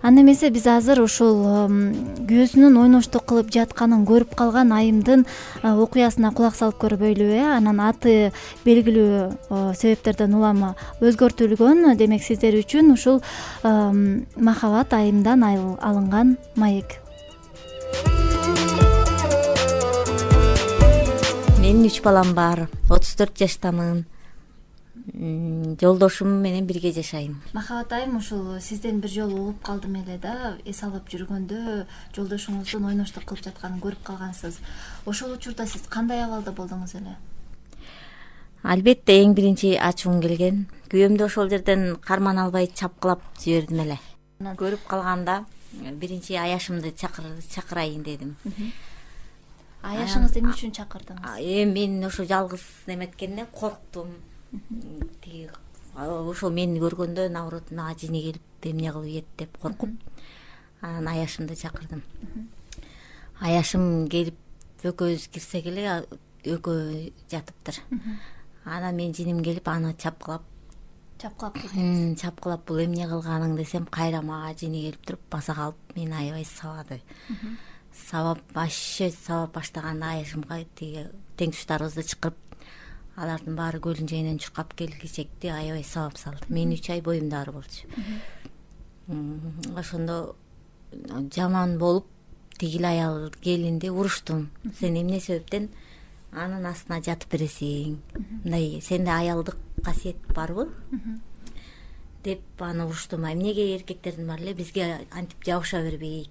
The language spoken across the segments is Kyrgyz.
Анда эмесе биз азыр ушул күйөөсүнүн ойноштук кылып жатканын көрүп калган айымдын окуясына кулак салып көрбөйлүбү? Анан аты белгилүү себептерден улам өзгөртүлгөн. Демек сиздер үчүн ушул Махабат айымдан алынган маек. Менин 3 балам бар. 34 жаштамын. Жолдошум менен бирге жашайм. Махабат айым, ушул сизден бир жолу угуп калдым эле да, эс алып жүргөндө жолдошуңуздун ойноштук кылып жатканын көрүп калгансыз. Ошол учурда сиз кандай абалда болдуңуз эле? Албетте эң биринчи ачуум келген. Күйөөмдү ошол жерден карман албай чапкылап жибердим эле. Көрүп калганда биринчи аяшымды чакырайын дедим. Аяшыңызды эмне үчүн чакырдыңыз? Мен ошо жалгыз неметкенден корктум. Ошол мени көргөндө наоборот мага жини келип эмне кылып ийет деп коркуп, анан аяшымды чакырдым. Аяшым келип экөөбүз кирсек эле экөө жатыптыр. Анан мен жиним келип аны чапкылап кетип. Чапкылап бул эмне кылганың десем, кайра мага жини келип туруп баса калып мени аябай сабады. Сабап баштаганда аяшымга тиги тең туштарыбызды чакырып, алардын баары көлдүн жээнен чуркап келгичекти аябай сабап салды. Мен 3 ай боюмда аар болчу. Ошондо жаман болуп тигил аял келинди уруштум. Сен эмне себептен анын астына жатып бересиң? Мындай сенде аялдык касиет барбы? Деп аны уруштум. Эмнеге эркектердин баары эле бизге антип жабыша бербейт?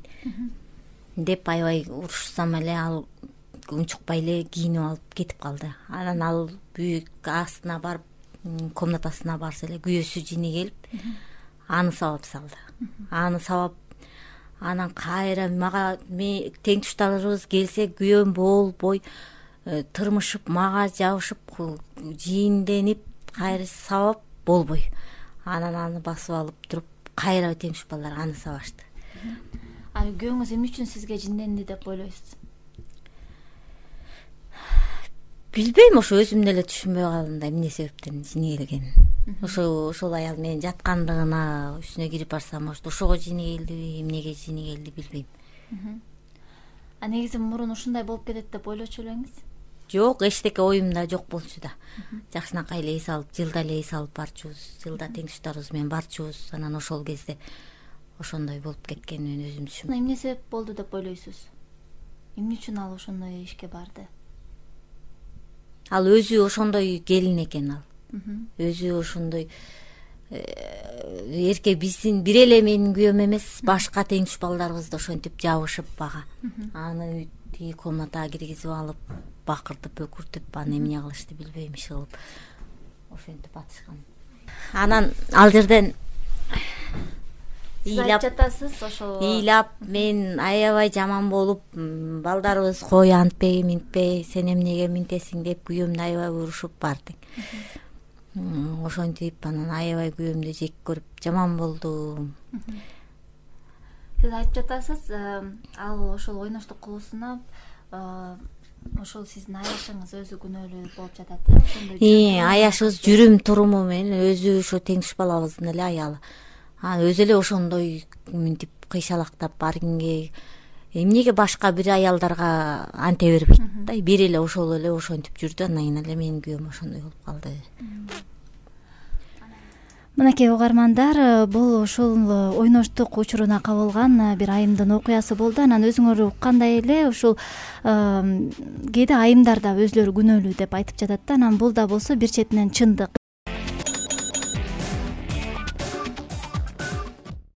Деп аябай урушсам эле ал унчукпай эле кийинип алып кетип калды. Анан ал бүйүк астына барып, комнатасына барса эле күйөөсү жини келип, аны сабап салды. Аны сабап, анан кайра мага тең туштарыбыз келсе күйөөм болбой тырмышып, мага жабышып, жийинденип, кайра сабап болбой. Анан аны басып алып туруп, кайра тең туш балдар аны сабашты. Ал күйөөңүз эмне үчүн сизге жинденди деп ойлойсуз? Билбейм, ошо өзүм деле түшүнбөй калдым да эмне себептен жини келгенин. Ошол аял менин жаткандыгына үстүнө кирип барсам, ошого жини келдиби, эмнеге жини келди билбейм. Негизи мурун ушундай болуп кетет деп ойлочу элеңиз? Жок, эчтеке оюмда жок болчу да. Жакшынакай эле эс алып, жылда эле эс алып барчубуз, жылда тең туштарыбыз менен барчубуз. Анан ошол кезде ошондой болуп кеткенин мен өзүм түшүнөм. Эмне себеп болду деп ойлойсуз? Эмне үчүн ал ошондой ишке барды? Ал өзү ошондой келин экен ал. Өзү ошондой эркек биздин бир эле менин күйөөм эмес, башка тең туш балдарыбызды ошентип жабышып бага. Аны тиги комнатага киргизип алып, бакыртып, өкүртүп, аны эмне кылышты билбейм, иш кылып ошентип атышкан. Анан ал жерден ыйлап жатасыз ошол. Ыйлап мен аябай жаман болуп, балдарыбыз кой антпей, минтпей, сен эмнеге минтесиң деп күйөөмдү аябай урушуп барды. Ошентип анан аябай күйөөмдү жек көрүп жаман болду. Сиз айтып жатасыз, ал ошол ойноштук кылуусуна ошол сиздин аяшыңыз өзү күнөөлүү болуп жатат э? Аяшыбыз жүрүм туруму менен өзү ошо тең туш балабыздын эле аялы. Өзү эле ошондой мынтип кыйшалактап баргинге эмнеге башка бир аялдарга анте бербейт да, бир эле ошол эле ошентип жүрдү. Андан кийин эле менин күйөөм ошондой болуп калды. Мынакей угармандар, бул ушул ойноштук учуруна кабылган бир айымдын окуясы болду. Анан өзүңөр уккандай эле ушул кээде айымдар да өзүлөрү күнөөлүү деп айтып жатат да. Анан бул да болсо бир четинен чындык.